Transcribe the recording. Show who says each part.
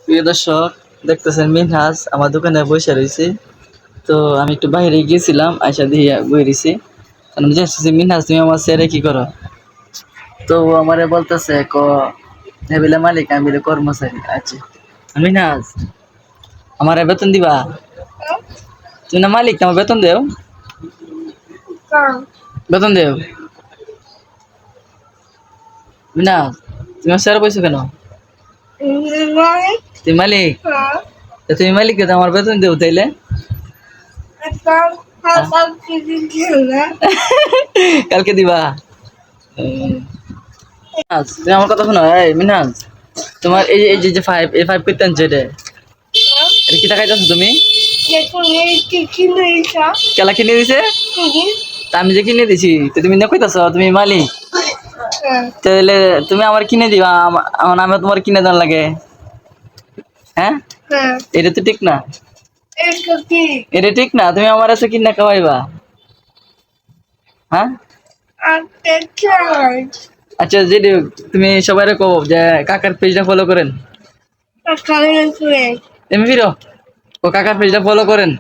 Speaker 1: প্রিয় দর্শক, দেখতেছেন মিনহাজ আমার দোকানে বসে রয়েছে। তো আমি একটু বাইরে গিয়েছিলাম, আয়সা দিয়ে বই রয়েছি। আমি জানতেছি মিনহাজ তুমি আমার স্যারে কি করো? তো ও আমারে বলতেছে হেবিলে মালিক আমি বলে কর্মচারী। আচ্ছা মিনহাজ, আমার বেতন দিবা? তুমি না মালিক, আমার বেতন দেও, বেতন দেও। মিনহাজ, তুমি আমার স্যার বলছো কেন? তুমি মালিক, তা তুমি মালিক তো আমার বেতন দেও তাইলে। কালকে দিবা? মিনহাজ, তুমি আমার কথা শোনো। এই মিনহাজ, তোমার এই যে ফাইভ এই ফাইভ করতেন যেটা, এটা কি টাকাইতেছো তুমি? কেলা কিনে দিছে? তা আমি যে কিনে দিছি তো তুমি না কইতাছ তুমি মালিক, তাহলে তুমি আমার কিনে দিবা, আমার নামে তোমার কিনে দেওয়ার লাগে। হ্যাঁ, এটা তো ঠিক না, এটা ঠিক না। তুমি আমার কাছে কিনে খাওয়াইবা? হ্যাঁ, আচ্ছা যে তুমি সবাই কো যে কাকার পেজটা ফলো করেন। তুমি ফিরো, ও কাকার পেজটা ফলো করেন।